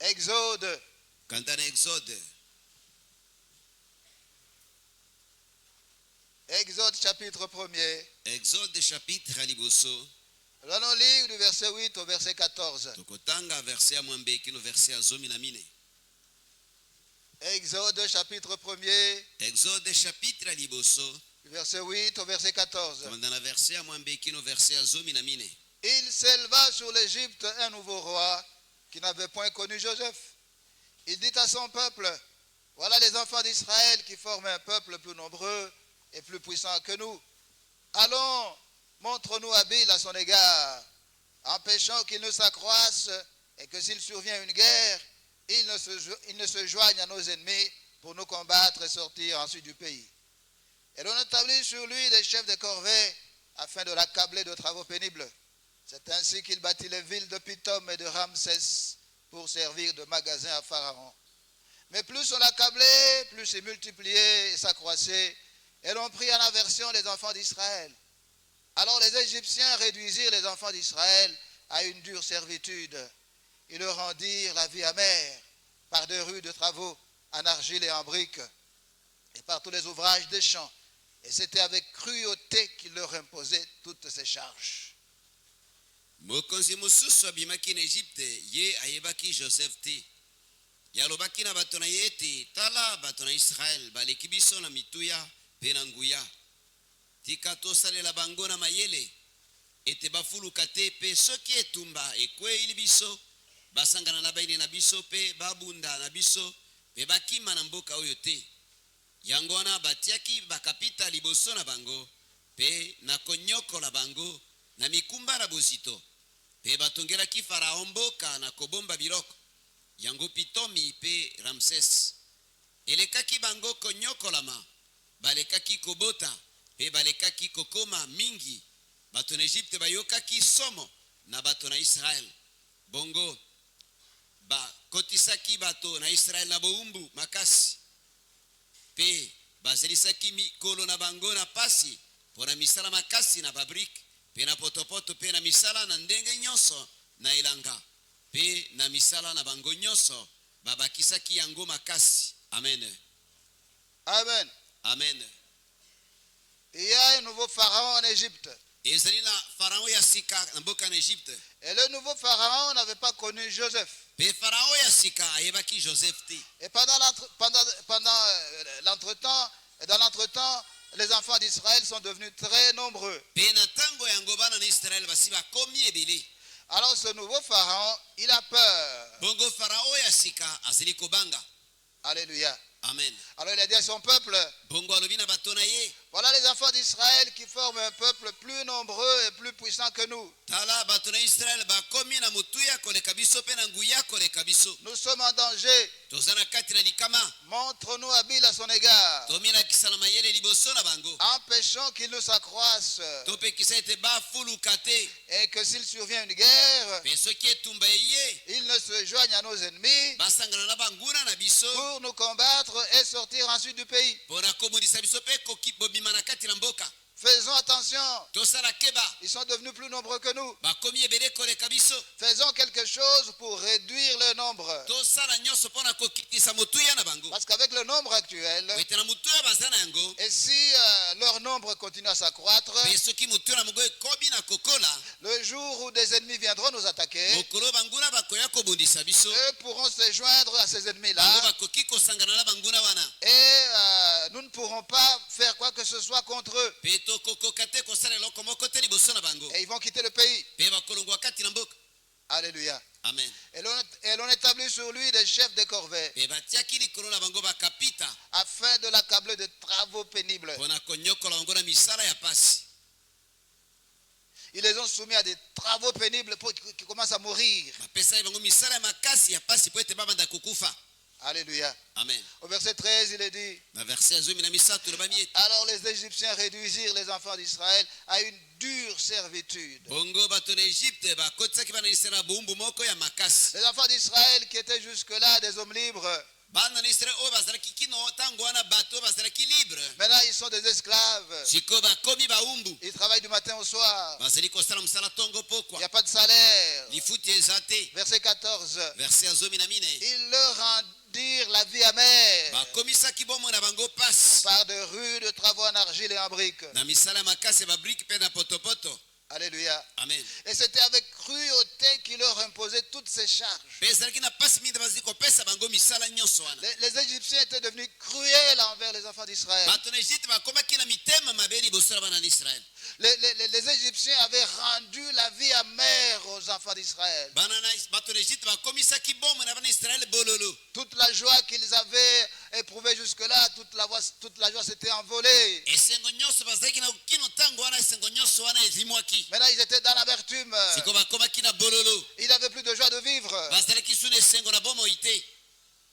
Exode. Quand dans Exode. Exode chapitre 1er. Exode chapitre Aliboso. Nous allons lire du verset 8 au verset 14. Tokotanga verset amwambe kino verset azomi na mine. Exode chapitre 1er. Exode chapitre Aliboso. Du verset 8 au verset 14. Dans la verset amwambe kino verset azomi na mine. Il s'éleva sur l'Égypte un nouveau roi qui n'avait point connu Joseph. Il dit à son peuple, voilà les enfants d'Israël qui forment un peuple plus nombreux et plus puissant que nous. Allons, montre-nous habile à son égard, empêchant qu'il ne s'accroisse et que s'il survient une guerre, il ne se joigne à nos ennemis pour nous combattre et sortir ensuite du pays. Et l'on établit sur lui des chefs de corvée afin de l'accabler de travaux pénibles. C'est ainsi qu'il bâtit les villes de Pithom et de Ramsès pour servir de magasin à Pharaon. Mais plus on l'accablait, plus il multipliait et s'accroissait, et l'on prit en aversion les enfants d'Israël. Alors les Égyptiens réduisirent les enfants d'Israël à une dure servitude. Ils leur rendirent la vie amère par de rudes travaux en argile et en briques, et par tous les ouvrages des champs. Et c'était avec cruauté qu'ils leur imposaient toutes ces charges. Mokonzi mususu abimaki na Egypte ye ayebaki Joseph te. Yalobaki na bato na ye ete tala bato na Israel baleki biso na mituya pe na nguya. Tika tosalela bango na mayele ete bafuluka te pe soki etumba ekweyili biso basangana na baine na biso pe babunda na biso pe bakima na mboka oyo te. Yango wana batiaki bakapita liboso na bango pe na konyokola bango na mikumba na bozito. Pe batongelaki Faraon mboka na kobomba biloko. Yango Pitomi pe Ramses. Elekaki bango konyokolama. Balekaki kobota. Pe balekaki kokoma mingi. Bato na Egypte bayokaki somo na bato na Israel. Bongo. Kotisaki bato na Israel na boumbu makasi. Pe bazelisaki mikolo na bango na pasi. Pona misala makasi na babrik. Pe na potopoto pe na misala na ndenge nyonso na ilanga. Pe na misala na bango nyonso babakisaki yango makasi. Amen. Amen. Amen. Il y a un nouveau pharaon en Égypte. Et pharaon ya sika na mboka na Égypte. Et le nouveau pharaon n'avait pas connu Joseph. Pe pharaon ya sika ayebaki Joseph te. Et pendant l'entretemps, dans l'entretemps, les enfants d'Israël sont devenus très nombreux. Alors ce nouveau pharaon, il a peur. Alléluia. Amen. Alors il a dit à son peuple, voilà les enfants d'Israël qui forment un peuple plus nombreux et plus puissant que nous. Nous sommes en danger. Montre-nous habile à son égard. Empêchons qu'il nous s'accroisse. Et que s'il survient une guerre, il ne se joigne à nos ennemis pour nous combattre et sortir ensuite du pays. Faisons attention. Ils sont devenus plus nombreux que nous. Faisons quelque chose pour réduire le nombre. Parce qu'avec le nombre actuel, et si leur nombre continue à s'accroître, le jour où des ennemis viendront nous attaquer, eux pourront se joindre à ces ennemis-là. Et nous ne pourrons pas faire quoi que ce soit contre eux. Et ils vont quitter le pays. Alléluia. Amen. Et l'on établit sur lui des chefs de corvée afin de l'accabler de travaux pénibles. Ils les ont soumis à des travaux pénibles pour qu'ils commencent à mourir. Alléluia. Amen. Au verset 13, il est dit, alors les Égyptiens réduisirent les enfants d'Israël à une dure servitude. Les enfants d'Israël qui étaient jusque-là des hommes libres, bana na Israel oyo bazalaki kino ntango wana bato oyo bazalaki libre Maintenant, ils sont des esclaves. sikoyo bakomi baumbu Ils travaillent du matin au soir. bazali kosala mosala ntongo Il n'y pokwa a pas de salaire. lifuti eza te. Verset 14. Verset ya 14. Ils leur rendirent la vie amère bakomisaki bomoi na bango pasi par de rudes travaux en argile et en brique. na misala ya makasi ya babrike mpe na potopoto. Alléluia. Amen. Et c'était avec cruauté qu'il leur imposait toutes ces charges. mpe ezalaki na pasi mingi bazali kopesa bango misala nyonso wana. Les Égyptiens étaient devenus cruels envers les enfants d'Israël. bato na Egypte bakomaki na mitema mabe liboso na bana na Israele. Les Égyptiens avaient rendu la vie amère aux enfants d'Israël. bato na Egypte bakomisaki bomoi na bana Israele bololo. Toute la joie qu'ils avaient éprouvée jusque-là, toute la joie s'était envolée. esengo nyonso bazalaki na kino ntango wana esengo nyonso wana ezimwaki. Maintenant, ils étaient dans l'amertume. sikoyo bakomaki na bololo Ils n'avaient plus de joie de vivre. bazalaki su na esengo na bomoi te.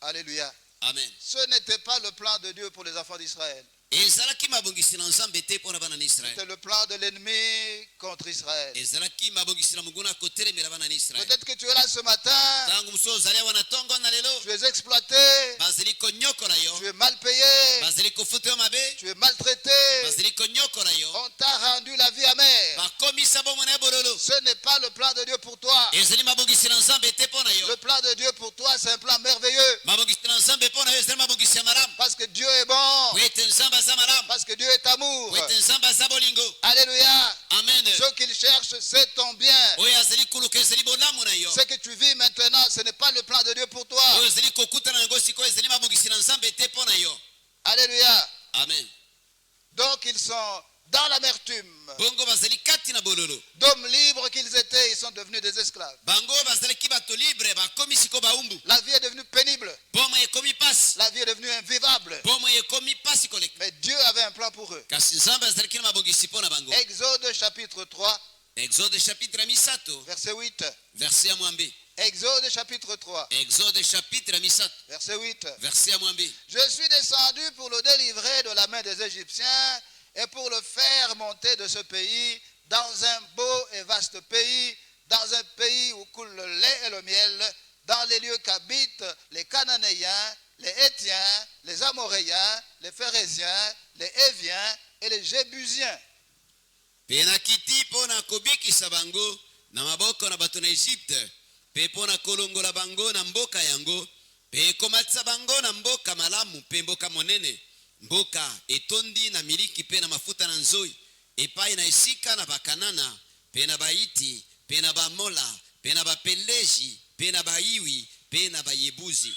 Alléluia. Amen. Ce n'était pas le plan de Dieu pour les enfants d'Israël. ezalaki mabongisi na nzambe te mpo na bana na Israele. C'était le plan de l'ennemi contre Israël. ezalaki mabongisi na monguna kotelemela bana na Israele. Peut-être que tu es là ce matin, ntango mosusu ozali awa na ntongo na lelo tu es exploité, bazali konyokola yo, tu es mal payé, bazali kofuta yo mabe, tu es maltraité. bazali konyokola yo, On t'a rendu la vie amère. bakomisa bomoi na yo bololo. Ce n'est pas le plan de Dieu pour toi. ezali mabongisi na nzambe te mpo na yo. Le plan de Dieu pour toi, c'est un plan merveilleux. mabongisi na nzambe mpo na yo ezali mabongisi ya malamu. Parce que Dieu est bon. po ete nzambe aza malamu, Parce que Dieu est amour. po ete nzambe aza bolingo. Alléluia. Amen. Ce qu'il cherche, c'est ton bien. oyo azali koluka ezali bolamu na yo. Ce que tu vis maintenant, ce n'est pas le plan de Dieu pour toi. oyo ezali kokutana yango sikoyo ezali mabongisi na nzambe te mpo na yo. Alléluia. Amen. Donc ils sont dans l'amertume. bongo bazali kati na bololo. D'hommes libres qu'ils étaient, ils sont devenus des esclaves. bango oyo bazalaki bato libre bakomi sikoyo baumbu. La vie est devenue pénible. bomoi ekomi pasi. La vie est devenue invivable. bomoi ekomi pasi koleka. Mais Dieu avait un plan pour eux. kasi nzambe azalaki na mabongisi mpo na bango. Exode chapitre 3, Exode chapitre 3 verset 8. verset ya mwambe. Exode chapitre 3, Exode chapitre 3 verset 8. verset ya mwambe. Je suis descendu pour le délivrer de la main des Égyptiens et pour le faire monter de ce pays dans un beau et vaste pays, dans un pays où coule le lait et le miel, dans les lieux qu'habitent les Cananéens, les Hétiens, les Amoréens, les Phérésiens, les Héviens et les Jébusiens. mpe nakiti mpo na kobikisa bango na maboko na bato na Egypte, mpe mpo na kolongola bango na mboka yango, mpe ekomatisa bango na mboka malamu mpe mboka monene, mboka etondi na miliki mpe na mafuta na nzoi, epai na esika na bakanana mpe na baiti mpe na bamola mpe na bapeleji mpe na baiwi mpe na bayebuzi.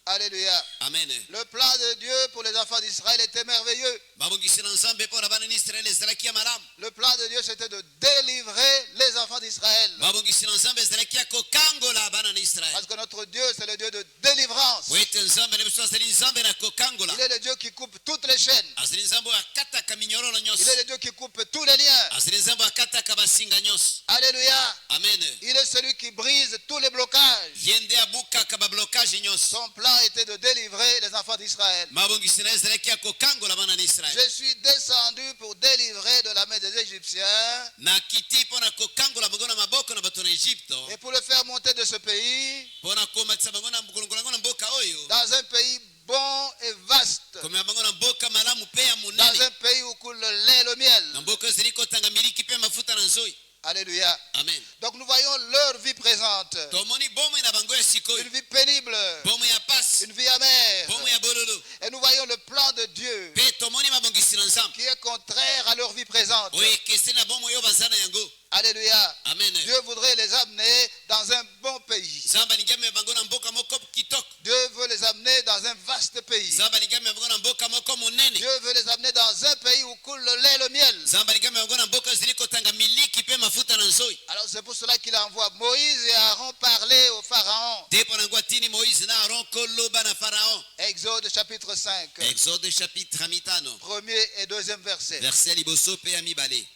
Alléluia. Amen. Le plan de Dieu pour les enfants d'Israël était merveilleux. mabongisi na nzambe mpo na bana na Israele ezalaki ya malamu. Le plan de Dieu, c'était de délivrer les enfants d'Israël. mabongisi na nzambe ezalaki ya kokangola bana na Israele. Parce que notre Dieu, c'est le Dieu de délivrance. po ete nzambe na biso azali nzambe na kokangola. Il est le Dieu qui coupe toutes les chaînes. azali nzambe oyo akataka minyororo Il nyonso. est le Dieu qui coupe tous les liens. azali nzambe oyo akataka basinga nyonso. Alléluia. Amen. Il est celui qui brise tous les blocages. ye nde abukaka bablokage nyonso. Son plan était de délivrer les enfants d'Israël. mabongisi na ye ezalaki ya kokangola bana na Israele. Je suis descendu pour délivrer de la main des Égyptiens nakiti mpo na kokangola bango na maboko na bato na Egypte, et pour le faire monter de ce pays mpo na komatisa bango na kolongola bango na mboka oyo, dans un pays bon et vaste, komema bango na mboka malamu mpe ya dans monene, un pays où coule le lait et le miel. na mboka oyo ezali kotanga miliki mpe mafuta na nzoi. Alléluia. Amen. Donc nous voyons leur vie présente. tomoni bomoi na bango ya sikoyo, Une vie pénible, bomoi ya pasi, une vie amère. bomoi ya bololo, Et nous voyons le plan de Dieu mpe tomoni mabongisi na nzambe qui est contraire à leur vie présente. oyo ekeseni na bomoi oyo baza na yango. Alléluia. Amen. Dieu voudrait les amener dans un bon pays. nzambe alingi amema bango na mboka moko kitoko. Dieu veut les amener dans un vaste pays. nzambe alingi amema bango na mboka moko monene. Dieu veut les amener dans un pays où coule le lait et le miel. nzambe alingi amema bango na mboka ezali kotanga miliki mpe mafuta na nzoi. Alors c'est pour cela qu'il envoie Moïse et Aaron parler au Pharaon. nde mpo nango atini moïse na aron koloba na faraon. Exode chapitre 5, exode chapitre 5 premier et deuxième verset. verset ya liboso mpe ya mibale.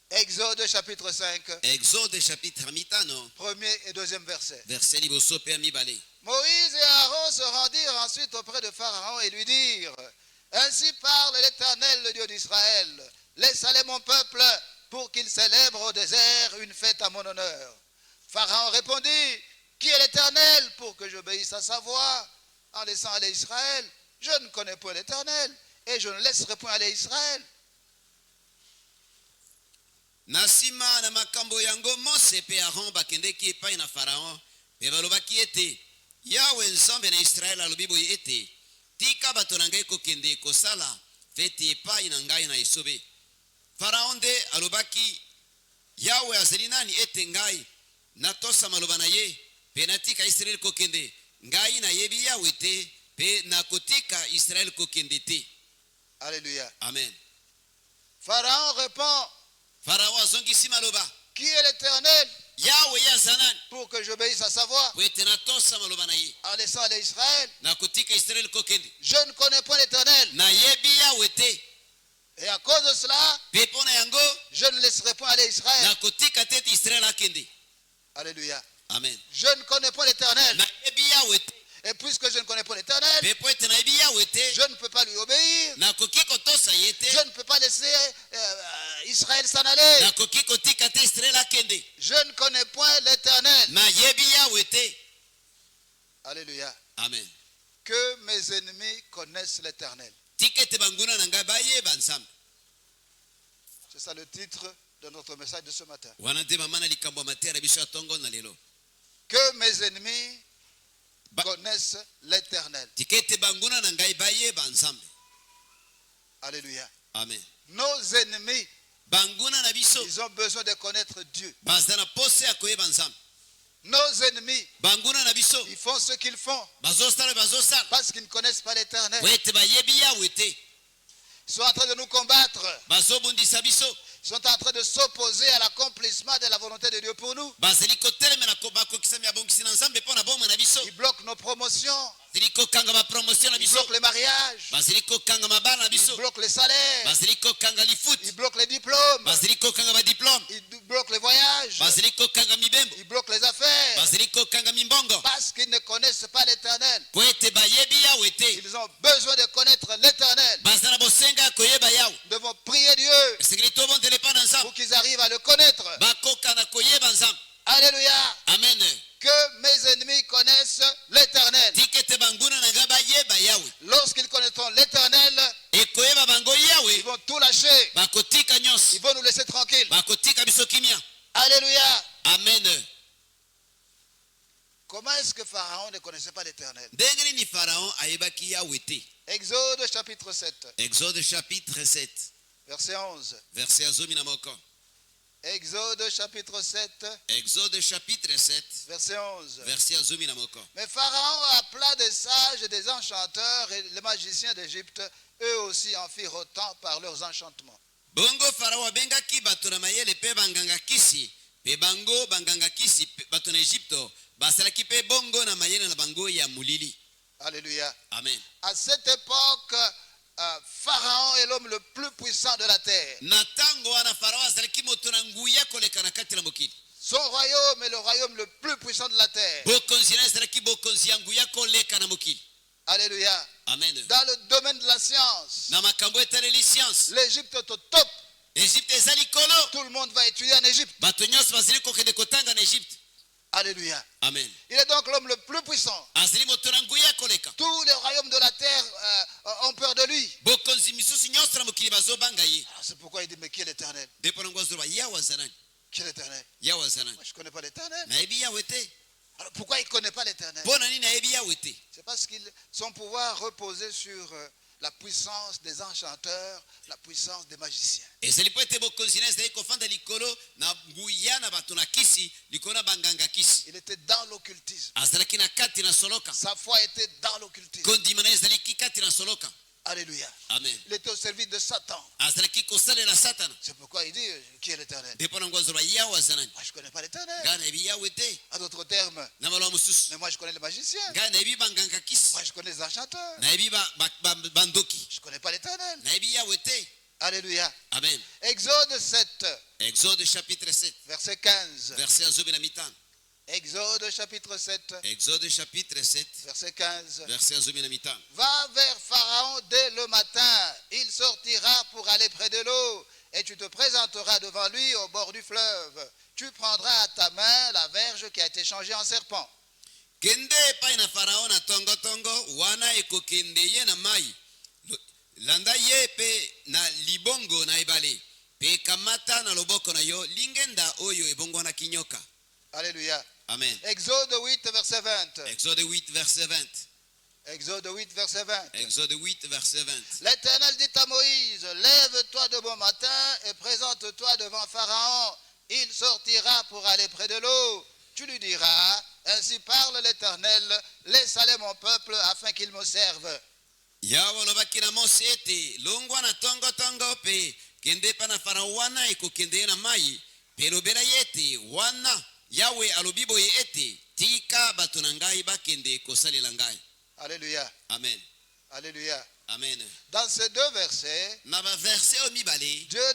Exode chapitre 5, exode chapitre 5 premier et deuxième verset. verset liboso mpe ya mibale. Moïse et Aaron se rendirent ensuite auprès de Pharaon et lui dirent: Ainsi parle l'Éternel, le Dieu d'Israël. Laisse aller mon peuple pour qu'il célèbre au désert une fête à mon honneur. Pharaon répondit: Qui est l'Éternel pour que j'obéisse à sa voix? en laissant aller Israël, je ne connais point l'Éternel, et je ne laisserai point aller Israël. Na nsima na makambo yango Mose pe Aaron bakendeki epai na Faraon pe balobaki ete Yawe Nzambe na Israele alobi boye ete tika bato na ngai kokende kosala feti epai na ngai na esobe. Faraon nde alobaki Yawe azali nani ete ngai natosa maloba na ye pe natika Israele kokende ngai na yebi Yawe te pe nakotika Israele kokende te. Alléluia. Amen. Pharaon répond, Pharaon azongisi maloba, qui est l'Éternel Yawe yazanani pour que j'obéisse à sa voix po ete natosa maloba na ye en laissant aller Israël? nakotika Israele kokende Je ne connais point l'Éternel. na yebi Yawe te Et à cause de cela, pe pona yango je ne laisserai point aller Israël. nakotika te ete Israele akende. Alléluia. Amen. Je ne connais pas l'Éternel. Na yebi Yawe te Et puisque je ne connais pas l'Éternel, pe po ete na yebi Yawe te je ne peux pas lui obéir. nakoki kotosa ye te Je ne peux pas laisser Israël s'en aller. nakoki kotika te Israele akende. Je ne connais point l'Éternel. Na yebi Yawe te. Alléluia. Amen. Que mes ennemis connaissent l'Éternel. Tika ete banguna na ngai bayeba Nzambe. C'est ça le titre de notre message de ce matin. Wana nde mama na likambo ya mateya na biso ya tongo na lelo. Que mes ennemis connaissent l'Éternel. Tika ete banguna na ngai bayeba Nzambe. Alléluia. Amen. Nos ennemis, Banguna na biso ils ont besoin de connaître Dieu. baza na pose ya koyeba Nzambe. Nos ennemis, Banguna na biso ils font ce qu'ils font bazosala parce qu'ils ne connaissent pas l'Éternel. po ete bayebi Yawe te. Ils sont en train de nous combattre. Bazobundisa biso Ils sont en train de s'opposer à l'accomplissement de la volonté de Dieu pour nous. bazali kotelemela bakokisami ya bongisi na Nzambe mpo na bomoi na biso. Ils bloquent nos promotions. Bazali kokanga bapromotion na Ils biso. bloquent les mariages. Bazali kokanga mabala na Ils biso. bloquent les salaires. Bazali kokanga lifuti. Ils bloquent les diplômes. Bazali kokanga badiplome. Ils bloquent les voyages. Bazali kokanga mibembo. Ils bloquent les affaires. Bazali kokanga mimbongo. Parce qu'ils ne connaissent pas l'Éternel. Po ete bayebi Yawe te. Ils ont besoin de connaître l'Éternel. Baza na bosenga ya koyeba Yawe. Nous devons prier Dieu Esengeli tobondela epai na Nzambe pour qu'ils arrivent à le connaître. bakoka na koyeba Nzambe. Alléluia. Amen. Que mes ennemis connaissent l'Éternel. Tika ete banguna na ngai bayeba Yawe. Lorsqu'ils connaîtront l'Éternel, Ekoyeba bango ils Yawe vont tout lâcher. bakotika nyonso. Ils vont nous laisser tranquilles. Bakotika biso kimia. Alléluia. Amen. Comment est-ce que Pharaon ne connaissait pas l'Éternel? Ndenge nini Pharaon ayebaki Yawe te. Exode chapitre 7, Exode chapitre 7 verset 11. verset ya 11. Exode chapitre 7, Exode chapitre 7 verset 11. verset ya 11. Mais Pharaon appela des sages et des enchanteurs et les magiciens d'Égypte, eux aussi en firent autant par leurs enchantements. Bongo Farao abengaki bato na mayele pe banganga kisi pe bango banganga kisi bato na Egypte basalaki pe bongo na mayele na bango ya mulili. Alléluia. Amen. À cette époque, Pharaon est l'homme le plus puissant de la terre. Na tango wana Farao azalaki moto na nguya koleka na kati na mokili. Son royaume est le royaume le plus puissant de la terre. Bokonzi na ezalaki bokonzi ya nguya koleka na mokili. Alléluia. Amen. Dans le domaine de la science, Na makambo etaleli science. l'Égypte est au top. Egypte ezali kolo. Tout le monde va étudier en Égypte. Bato nyonso bazali kokende kotanga na Egypte. Alléluia. Amen. Il est donc l'homme le plus puissant. Azali moto na nguya koleka. Tous les royaumes de la terre ont peur de lui. Bokonzi misusu nyonso na mokili bazobanga ye. Alors, c'est pourquoi il dit, mais qui est l'Éternel? Depo nango azoba Yawe azanani. Qui est l'Éternel? Yawe azanani. Moi, je ne connais pas l'Éternel. Nayebi Yawe te. Alors pourquoi il ne connaît pas l'Éternel? Pona nini nayebi Yawe te? C'est parce que son pouvoir reposait sur la puissance des enchanteurs, la puissance des magiciens. Ezali po ete bokonzi na ezali kofanda likolo na nguya na bato na kisi likolo na banganga kisi. Il était dans l'occultisme. Azalaki na kati na soloka. Sa foi était dans l'occultisme. Kondima na ezalaki kati na soloka. Alléluia. Amen. Il était au service de Satan. Azalaki kosalela Satana. C'est pourquoi il dit, qui est l'Éternel? Depo nango azoba Yawe azanani. Moi, je ne connais pas l'Éternel. Nga nayebi Yawe te. En d'autres termes, Na maloba mosusu. mais moi je connais les magiciens. Nga nayebi banganga kisi. Moi je connais les enchanteurs. Nayebi bandoki. Je ne connais pas l'Éternel. Nayebi Yawe te. Alléluia. Amen. Exode 7, Exode chapitre 7 verset 15. verset ya 15. Exode chapitre 7, Exode chapitre 7 verset 15. verset ya 15. Va vers Pharaon dès le matin. Il sortira pour aller près de l'eau. Et tu te présenteras devant lui au bord du fleuve. Tu prendras à ta main la verge qui a été changée en serpent. kende epai na farao na tongotongo wana ekokende ye na mai landa ye pe na libongo na ebale pe kamata na loboko na yo lingenda oyo ebongwana kinyoka. Alléluia. Amen. Exode 8, verset 20. Exode 8, verset 20. Exode 8, verset 20. Exode 8, verset 20. L'Éternel dit à Moïse, lève-toi de bon matin et présente-toi devant Pharaon. Il sortira pour aller près de l'eau. Tu lui diras, ainsi parle l'Éternel, laisse aller mon peuple afin qu'il me serve. Yawe lobaki na Mose ete longwa na tongotongo pe kende pa na farao wana ekokende na mai pe lobela yete wana Yawe alobi boye ete tika bato na ngai bakende kosalela ngai. Alléluia. Amen. Alléluia. Amen. Dans ces deux versets, Na ba verset o mibale Dieu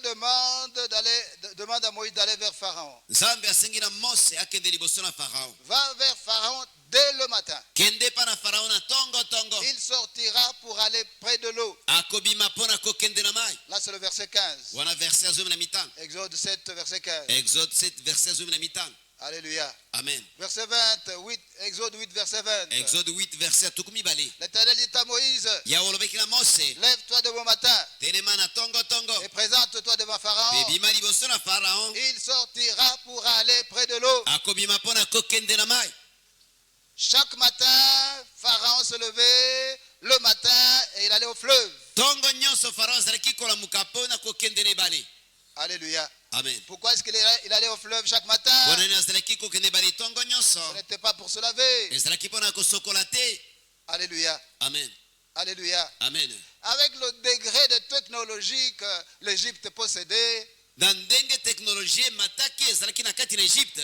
demande à Moïse d'aller vers Pharaon. Nzambe asengi na Mose akende liboso na farao. Va vers Pharaon dès le matin. Kende pa na farao na tongotongo. Il sortira pour aller près de l'eau. Akobima pona kokende na mai. Là, c'est le verset 15. Wana verset azumi na mitano. Exode 7, verset 15. Exode 7 verset azumi na mitano. Alléluia. Amen. Verset 20, Exode 8, verset 20. Exode 8 verset tukumi bale. L'Éternel dit à Moïse, Yawe lobaki na Mose lève-toi de bon matin telema na tongotongo. et présente-toi devant Pharaon. Bebima liboso na farao. Il sortira pour aller près de l'eau. Akobima pona kokende na mai. Chaque matin, Pharaon se levait le matin et il allait au fleuve. Tongo nyonso farao azalaki kolamuka pona kokende na ebale. Alléluia. Amen. Pourquoi est-ce qu'il allait au fleuve chaque matin? Bonani azalaki kokende ebale tongo nyonso. Ce n'était pas pour se laver. Ezalaki pona kosokola te. Alléluia. Amen. Alléluia. Amen. Avec le degré de technologie que l'Égypte possédait, Na ndenge teknolojie mataki ezalaki na kati na Egypte,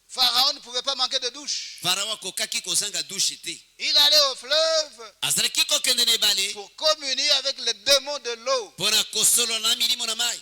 Pharaon ne pouvait pas manquer de douche. farao akokaki kozanga douche te. Il allait au fleuve Azalaki kokende na ebale pour communier avec les démons de l'eau. pona kosolola na milimo na mai.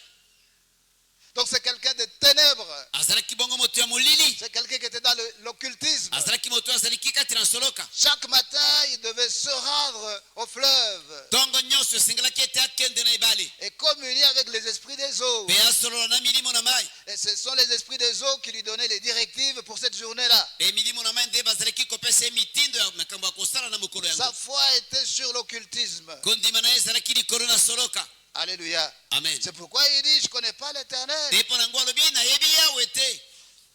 Donc c'est quelqu'un de ténèbres. Azalaki bongo moto ya molili. C'est quelqu'un qui était dans l'occultisme. Azalaki moto azalaki kati na soloka. Chaque matin, il devait se rendre au fleuve Tongo nyonso esengelaki ete akende na ebale et communier avec les esprits des eaux. pe asolola na milimo na mai. Et ce sont les esprits des eaux qui lui donnaient les directives pour cette journée-là. E milimo na mai nde bazalaki kopesa ye mitindo ya makambo ya kosala na mokolo Sa yango. foi était sur l'occultisme. Kondima na ye ezalaki likolo na soloka. Alléluia. Amen. C'est pourquoi il dit, je ne connais pas l'Éternel. Te mpo na ngo alobi nayebi yawe te.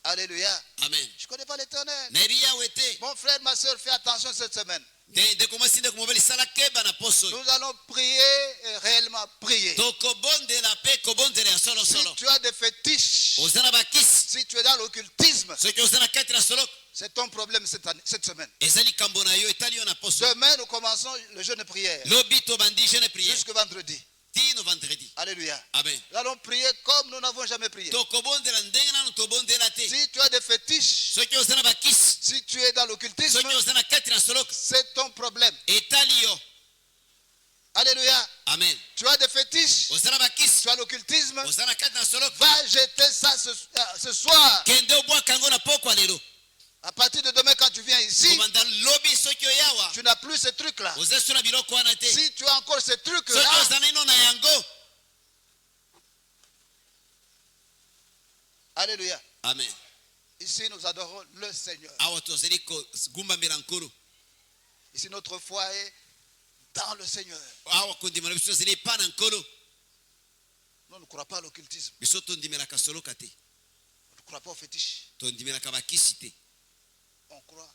Alléluia. Amen. Je ne connais pas l'Éternel. Nayebi yawe te. Mon frère, ma soeur, fais attention cette semaine. Ndeko mwasi ndeko mobali sala keba na poso. Nous allons prier et réellement prier. Tokobondela pe kobondela ya solo Si solo. tu as des fétiches, Oza na bakisi. si tu es dans l'occultisme, Soki oza na kati na soloka. c'est ton problème cette semaine. Ezali kambo na yo etali yo na poso. Demain, nous commençons le jeûne de prière Lobi tobandi jeune prière. jusque vendredi. Tino vendredi. Alléluia. Amen. Nous allons prier comme nous n'avons jamais prié. Tokobondela ndenge nanu tobondela te. Si tu as des fétiches, Soki oza na bakisi. si tu es dans l'occultisme, Soki oza na kati na soloka. c'est ton problème. Etali yo. Alléluia. Amen. Tu as des fétiches, Oza na bakisi. tu as l'occultisme, Oza na kati na soloka. va jeter ça ce soir. Kende obwaka yango na pokwa lelo. À partir de demain, quand tu viens ici, Komanda lobi soki oyawa. tu n'as plus ces trucs-là. Oza so na biloko wana te. Si tu as encore ces Soki trucs-là, oza naino na yango. alléluia. Amen. Ici, nous adorons le Seigneur. Awa tozali kogumbamela nkolo. Ici, notre foi est dans le Seigneur. Awa kondima na biso tozali epai na nkolo. Nous ne croyons pas à l'occultisme. Biso tondimelaka soloka te. On ne croit pas aux fétiches. Tondimelaka bakisi te. On croit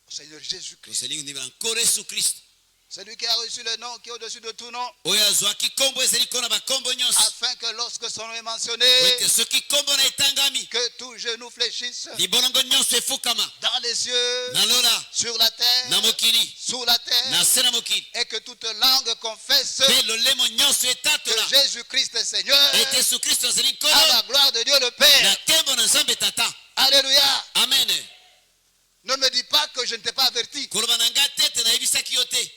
au Seigneur Jésus-Christ. Tozali kondimela nkolo Yesu Kristo. C'est lui qui a reçu le nom qui est au-dessus de tout nom, Oyo azwaki kombo ezali kona bakombo nyonso. afin que lorsque son nom est mentionné, Ete soki kombo na etangami. que tout genou fléchisse Libolongo nyonso efukama. dans les cieux, Na lola. sur la terre, Na mokili. sous la terre, Na se na mokili. et que toute langue confesse Pe lolemo nyonso que etatola. Jésus-Christ est Seigneur, Ete Yesu Kristo azali à nkolo. la gloire de Dieu le Na Père. tembo na Nzambe tata. Alléluia. Amen. Ne me dis pas que je ne t'ai pas averti. Koloba na nga tete nayebisaki yo te.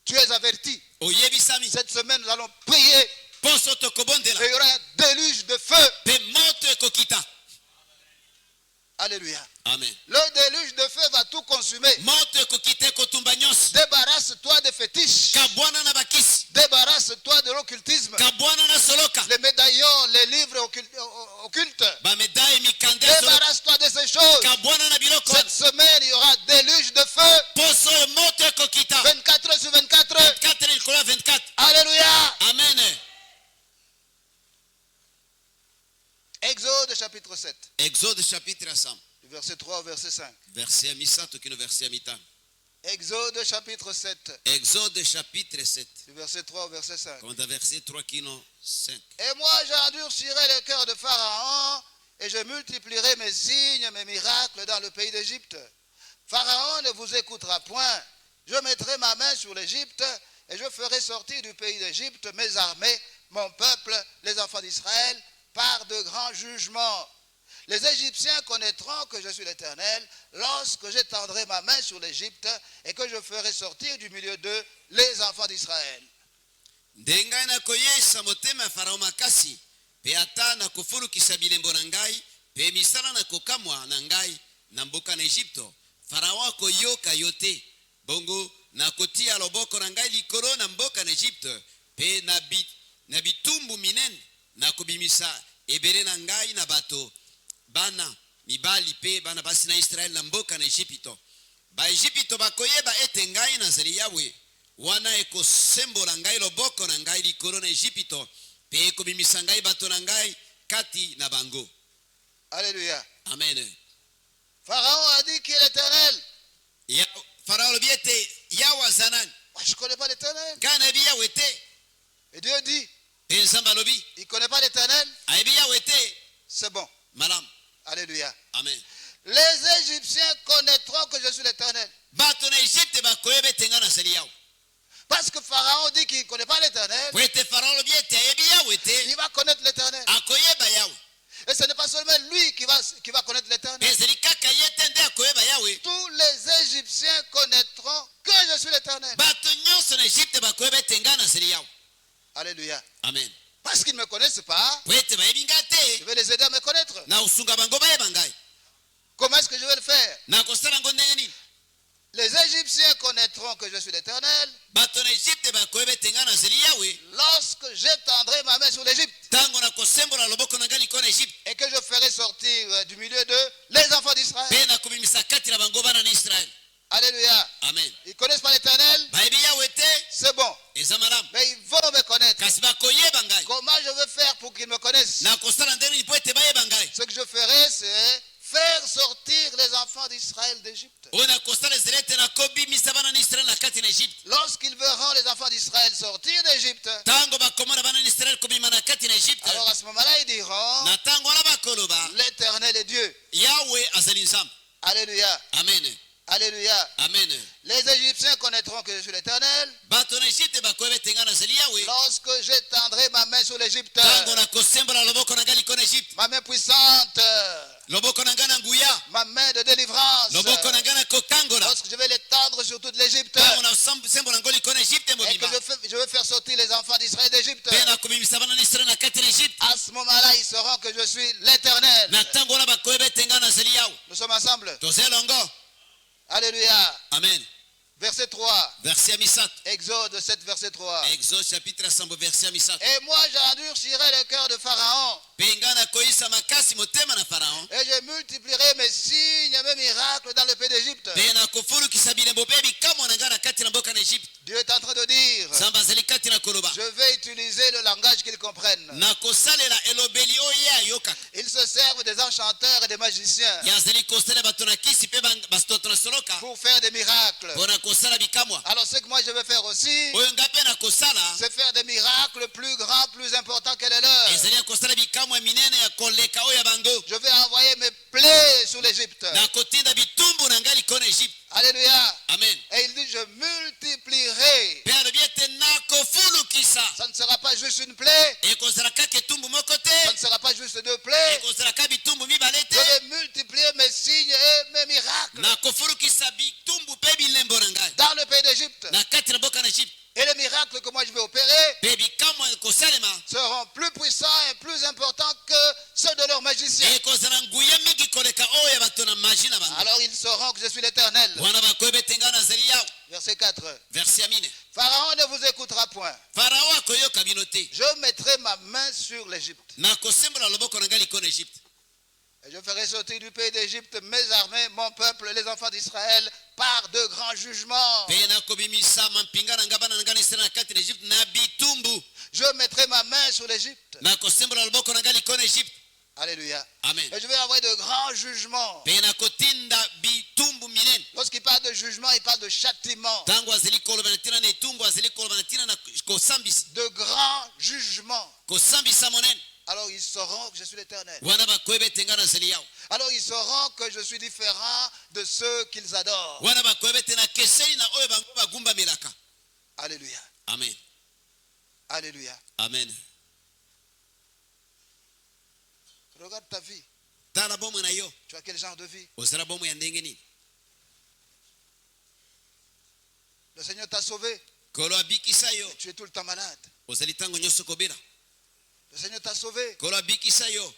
Tu es averti. Oyebisami. Cette semaine, nous allons prier. Poso tokobondela. Et il y aura un déluge de feu. Pe moto ekokita. Alléluia. Amen. Le déluge de feu va tout consumer. Moto ekokita ekotumba nyonso. Débarrasse-toi des fétiches. Kabwana na bakisi. Débarrasse-toi de l'occultisme. Kabwana na soloka. Les médaillons, les livres occultes. Bamedaye mikande soloka. Débarrasse-toi de ces choses. Kabwana na biloko. Cette semaine, Exode chapitre 7, Exode chapitre 7 du verset 3 au verset 5. verset ya misato kino verset ya mitano. Exode chapitre 7, Exode chapitre 7 du verset 3 au verset 5. konta verset 3 kino 5. Et moi j'endurcirai le cœur de Pharaon et je multiplierai mes signes, mes miracles dans le pays d'Égypte. Pharaon ne vous écoutera point. Je mettrai ma main sur l'Égypte et je ferai sortir du pays d'Égypte mes armées, mon peuple, les enfants d'Israël, par de grands jugements. Les Égyptiens connaîtront que je suis l'Éternel lorsque j'étendrai ma main sur l'Égypte et que je ferai sortir du milieu d'eux les enfants d'Israël. Ndengai na koyesa motema ya Farao makasi pe ata na kofulukisa bilembo na ngai pe misala na kokamwa na ngai na mboka na Egypto. Farao akoyoka yo te bongo na kotia loboko na ngai likolo na mboka na Egypte pe na bitumbu minene na kobimisa ebele na ngai na bato bana mibali pe bana basi na Israel na mboka na Egypto. Ba Egypto bakoyeba ete ngai nazali Yawe wana ekosembola ngai loboko na ngai likolo na Egypto pe ekobimisa ngai bato na ngai kati na bango. Alléluia. Amen. Pharaon a dit qui est l'Éternel. Farao lobi ete Yawe azanani. Moi, je ne connais pas l'Éternel. Kana ebi Yawe te. Et Dieu dit, Pe nzamba lobi il ne connaît pas l'Éternel. ayebi Yawe te. C'est bon. Malam. Alléluia. Amen. Les Égyptiens connaîtront que je suis l'Éternel. Bato na Egypte bakoyeba ete ngai nazali Yawe. Parce que Pharaon dit qu'il ne connaît pas l'Éternel. Po ete Farao lobi ete ayebi Yawe te. Il va connaître l'Éternel. Akoyeba Yawe. Et ce n'est pas seulement lui qui va connaître l'Éternel. Pe ezali kaka ye te nde akoyeba Yawe. Tous les Égyptiens connaîtront que je suis l'Éternel. Bato nyonso na Egypte bakoyeba ete ngai nazali Yawe. Alléluia. Amen. Parce qu'ils ne me connaissent pas, Po ete bayebi ngai je te. vais les aider à me connaître. Na kosunga bango bayeba ngai. Comment est-ce que je vais le faire? Na kosala ngo ndenge nini? Les Égyptiens connaîtront que je suis l'Éternel Bato na Egypte bakoyeba ete ngai nazali Yawe. lorsque j'étendrai ma main sur l'Égypte Tango na kosembola loboko na ngai likolo na Egypte. et que je ferai sortir du milieu d'eux les enfants d'Israël. Pe na kobimisa kati na bango bana na Israel. Alléluia. Amen. Ils ne connaissent pas l'Éternel, Bayebi Yawe te. c'est bon. Eza malamu. Mais ils vont me connaître. Kasi bakoyeba ngai. Comment je vais faire pour qu'ils me connaissent? Na kosala ndenge nini po ete bayeba ngai. Ce que je ferai, c'est faire sortir les enfants d'Israël d'Égypte. Oyo na kosala ezala ete na kobimisa bana na Israel na kati na Egypte. Lorsqu'ils verront les enfants d'Israël sortir d'Égypte, Tango bakomona bana na Israel kobima na kati na Egypte. alors à ce moment-là, ils diront, Na tango wana bakoloba l'Éternel est Dieu. Yawe azali nzambe. Alléluia. Amen. Alléluia. Amen. Les Égyptiens connaîtront que je suis l'Éternel Bato na Egypte bakoyeba ete ngai nazali Yawe. lorsque j'étendrai ma main sur l'Égypte, Tango na kosembola loboko na ngai likolo na Egypte. ma main puissante, Loboko na ngai na nguya. ma main de délivrance. Loboko na ngai na kokangola. Lorsque je vais l'étendre sur toute l'Égypte Tango na sembola ngo likolo na Egypte et que mobima. je vais faire sortir les enfants d'Israël d'Égypte, Pe na kobimisa bana na Israel na kati na Egypte. à ce moment-là, ils sauront que je suis l'Éternel. Na tango wana bakoyeba ete ngai nazali Yawe. Nous sommes ensemble. Tozali elongo. Alléluia. Amen. Verset 3. Verset ya misato. Exode 7, verset 3. Exode chapitre 7 verset ya misato. Et moi, j'endurcirai le cœur de Pharaon Pe ngai nakoyisa makasi motema na Farao. et je multiplierai mes signes, mes miracles dans le pays d'Égypte. Pe nakofulukisa bilembo pe bikamwa na ngai na kati na mboka na Egypte. Dieu est en train de dire, Nzambe azali kati na koloba. je vais utiliser le langage qu'ils comprennent. Nakosalela elobeli oyo ye ayokaka. Ils se servent des enchanteurs et des magiciens Ye azali kosala bato na kisi pe bato na soloka. pour faire des miracles. Mpo na kosala bikamwa. Alors ce que moi je vais faire aussi, Oyo ngai pe nakosala. c'est faire des miracles plus grands, plus importants que les leurs. Ezali ya kosala bikamwa minene ya koleka oyo ya bango. Je vais envoyer mes plaies sur l'Égypte. Nakotinda bitumbu na ngai likolo na Egypte. Alléluia. Amen. Et il dit, je multiplierai. Pe alobi ete nakofulukisa. Ça ne sera pas juste une plaie. Ekozala kaka etumbu moko te. Ça ne sera pas juste deux plaies. Ekozala kaka bitumbu mibale Je te. vais multiplier mes signes et mes miracles Nakofulukisa bitumbu pe bilembo na ngai dans le pays d'Égypte. na kati na mboka na Egypte. Et les miracles que moi je vais opérer Pe bikamwa ekosalema. seront plus puissants et plus importants que ceux de leurs magiciens. Ekozala nguya mingi koleka oyo ya bato na maji na bango. Alors ils sauront que je suis l'Éternel. Wana bakoyeba ete ngai nazali Yawe. Verset 4. Verset ya mine. Pharaon ne vous écoutera point. Farao akoyoka bino te. Je mettrai ma main sur l'Égypte. Nakosembola loboko na ngai likolo na Egypte. Et je ferai sortir du pays d'Égypte mes armées, mon peuple, les enfants d'Israël, par de grands jugements. Pe nakobimisa mampinga na ngai bana na ngai na Israel na kati na Egypte na bitumbu. Je mettrai ma main sur l'Égypte. Nakosembola loboko na ngai likolo na Egypte. Alléluia. Amen. Et je vais avoir de grands jugements. pena kotinda bitumbu minene Lorsqu'il parle de jugement, il parle de châtiment. tangu azali koloba na ntina na etumbu azali koloba na ntina na kosambisa De grands jugements. kosambisa monene Alors ils sauront que je suis l'Éternel. wana bakoyeba ete nga nazali yawe Alors ils sauront que je suis différent de ceux qu'ils adorent. wana bakoyeba ete nakeseni na oyo bango bagumbamelaka. Alléluia. Amen. Alléluia. Amen. Regarde ta vie. tala bomoi na yo Tu as quel genre de vie? ozala bomoi ya ndenge nini? Le Seigneur t'a sauvé. kolo abikisa yo Tu es tout le temps malade. ozali ntango nyonso kobela. Le Seigneur t'a sauvé. kolo abikisa yo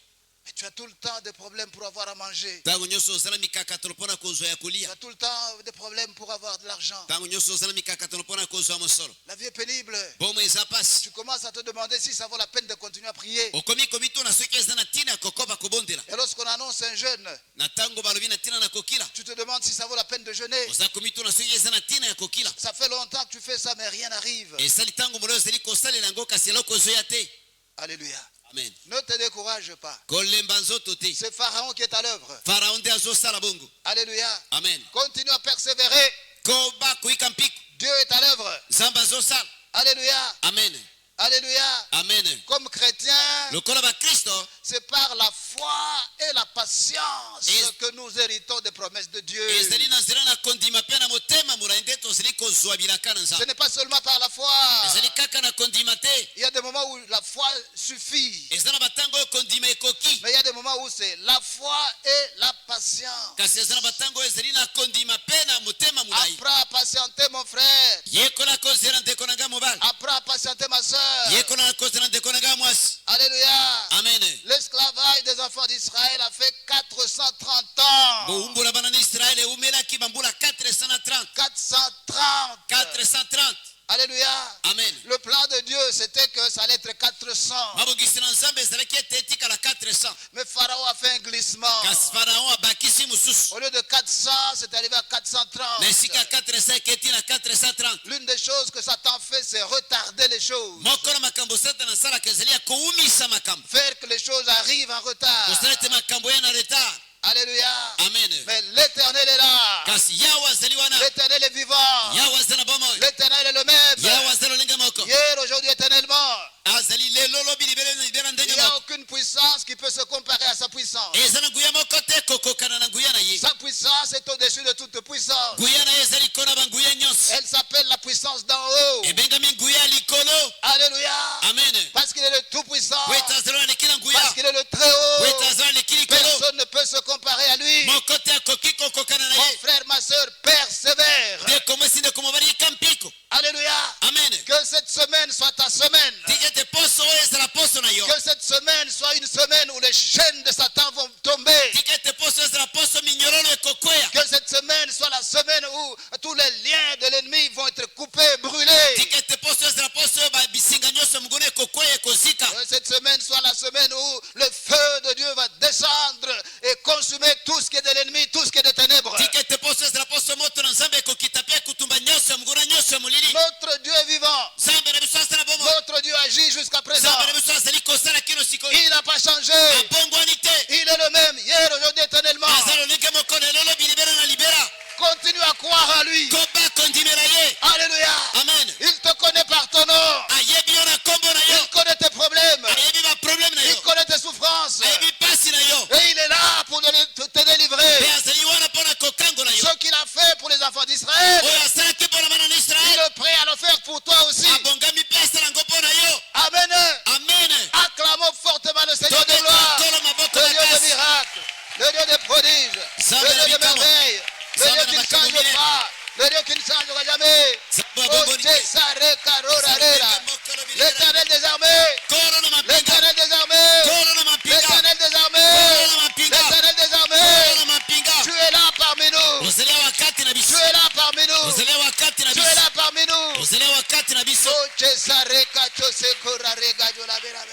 Mais tu as tout le temps des problèmes pour avoir à manger. ntango nyonso ozala mikakatano mpona kozwa ya Tu kolia. as tout le temps des problèmes pour avoir de l'argent. ntango nyonso ozala mikakatano mpona kozwa mosolo. La vie est pénible. bomoi eza pasi. Tu commences à te demander si ça vaut la peine de continuer à prier. okomi komituna soki eza na ntina ya kokoba kobondela. Et lorsqu'on annonce un jeûne, na ntango balobi na ntina na kokila tu te demandes si ça vaut la peine de jeûner. oza komituna soki eza na ntina ya kokila. Ça fait longtemps que tu fais ça, mais rien n'arrive. esali ntango molai ozali kosalela yango kasi eloko ezoya te. Alléluia. Amen. Ne te décourage pas. kolemba nzoto te. C'est Pharaon qui est à l'œuvre. farao nde azosala bongo. Alléluia. Amen. Continue à persévérer. koba koyika mpiko Dieu est à l'œuvre. nzambe azosala. Alléluia. Amen. Alléluia. Amen. Comme chrétien, lokola bakristo c'est par la foi et la patience Et- que nous héritons des promesses de Dieu. ezali na nzela na kondima mpe na motema molai nde tozali kozwa bilaka na Ce nzambe. n'est pas seulement par la foi. ezali kaka na kondima te. Il y a des moments où la foi suffit. eza na batango oyo kondima ekoki. Mais il y a des moments où c'est la foi et la patience. kasi eza na batango oyo ezali na kondima mpe na motema molai. Apprends à patienter, mon frère. yekola kozela ndeko na ngai mobali. Apprends à patienter, ma soeur. yekola na kozela ndeko na ngai mwasi. Alléluia. Amen. L'esclavage des enfants d'Israël a fait 430 ans. boumbula bana na israele eumelaki bambula 430. 430. 430. Alléluia. Amen. Le plan de Dieu, c'était que ça allait être 400. mabongisi na nzambe ezalaki ete etikala 400. Mais Pharaon a fait un glissement. kasi farao abakisi mosusu. Au lieu de 400, c'est arrivé à 430. na esika ya 400 eketi na 430. L'une des choses que Satan fait, c'est retarder les choses. moko na makambo satana asalaka ezali ya koumisa makambo. Faire que les choses arrivent en retard. kosala ete makambo ya na retard. Alléluia. Amen. Mais l'Éternel est là. kasi yawe azali wana. L'Éternel est vivant. yawe azali na bomoi. L'Éternel est le même. yawe azali lolenge moko. Hier, aujourd'hui, éternellement. azali lelo lobi libela Il ndenge n'y a moko. aucune puissance qui peut se comparer à sa puissance. eza na nguya moko te kokokana na nguya na ye. Sa puissance est au-dessus de toute puissance. nguya na ye ezali kona banguya nyonso. Elle s'appelle la puissance d'en haut. ebengami nguya ya likolo. Alléluia. Amen. Parce qu'il est le tout-puissant. po ete azali wana leki na nguya. Parce qu'il est le très haut. po ete azali leki likolo. Personne ne peut se comparer à lui. moko te akoki kokokana na Mon ye. frère, ma soeur, persévère. ndeko mwasi ndeko mobali yika mpiko. Alléluia. Amen. Que cette semaine soit ta semaine. tika ete poso oyo ezala poso na yo. Que cette semaine soit une semaine où les chaînes de Satan vont tomber. tika ete poso ezala poso minyololo ekokweya. Que cette semaine soit la semaine où tous les liens de l'ennemi vont être coupés, brûlés. tika ete poso ezala poso oyo bisinga nyonso monguna ekokweya ekozika. Que cette semaine soit la semaine où le feu de Dieu va descendre et consumer tout ce qui est de l'ennemi, tout ce qui est des ténèbres. tika ete poso ezala poso moto na nzambe ekokita mpe ekutumba nyonso ya monguna nyonso ya molili. Notre Dieu est vivant. nzambe na biso asala bomoi. Notre Dieu agit jusqu'à présent. nzambe na biso azali kosala kino sikoyo. Il n'a pas changé. abongwani te. Il est le même hier, aujourd'hui, éternellement. aza lolenge moko lelo lobi libera na libera. Continue à croire en lui. koba kondimela ye. Alléluia. amen. Il te connaît par ton nom. ayebi yo na kombo na Il yo. connaît tes problèmes. ayebi baproblème na Il yo. connaît tes souffrances. ayebi pasi na yo. Et il est là pour te délivrer. mpe azali wana mpona kokangola yo. Ce qu'il a fait pour les enfants d'Israël, oyo asalaki mpona bana na il israele. est prêt à le faire pour toi aussi. abongami mpe asala yango mpona yo. Amen. amen. Acclamons fortement le Seigneur de gloire, tobeta tolo maboko le na Dieu de kasi. miracles, le Dieu de prodiges, Zambe le na Dieu de mikano. merveilles, le Zambe Dieu na qui ne makambo change minene. pas, le Dieu qui ne changera jamais. Zambe wa Oh, bomboni te. Cesare Carorarera. Mokolo bilibera. L'Éternel des armées, Kolo na mapinga. l'Éternel des armées, Kolo na mapinga. l'Éternel des Kolo armées, na mapinga. l'Éternel des Kolo armées. na mapinga. Tu es là parmi nous. ozali wakati na Tu biso. es là parmi nous. ozali wakati na Tu es biso. là parmi nous. ozali wakati na biso. Oh, Cesare Cachosecorarega Jolavera.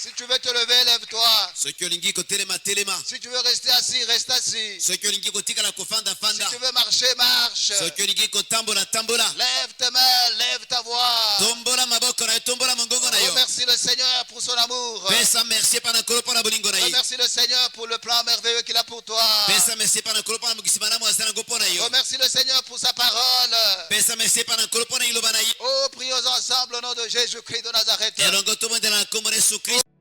Si tu veux te lever, lève-toi. soki olingi kotelema telema. Si tu veux rester assis, reste assis. soki olingi kotikala kofanda Si fanda. tu veux marcher, marche. soki olingi kotambola tambola. Lève tes mains, lève ta voix. tombola maboko na yo, tombola mongongo na yo. Remercie le Seigneur pour son amour. pesa pesa merci pana nkolo pona bolingo na ye. Remercie le Seigneur pour le plan merveilleux qu'il a pour toi. Pesa merci pana nkolo pona mokisima mwasi na ngopona yo. Remercie le Seigneur pour sa parole. Pesa merci pana nkolo pona iloba na ye. Oh, prions ensemble au nom de Jésus-Christ de Nazareth. Elongo to mwende na kombo na Yesu Kristo.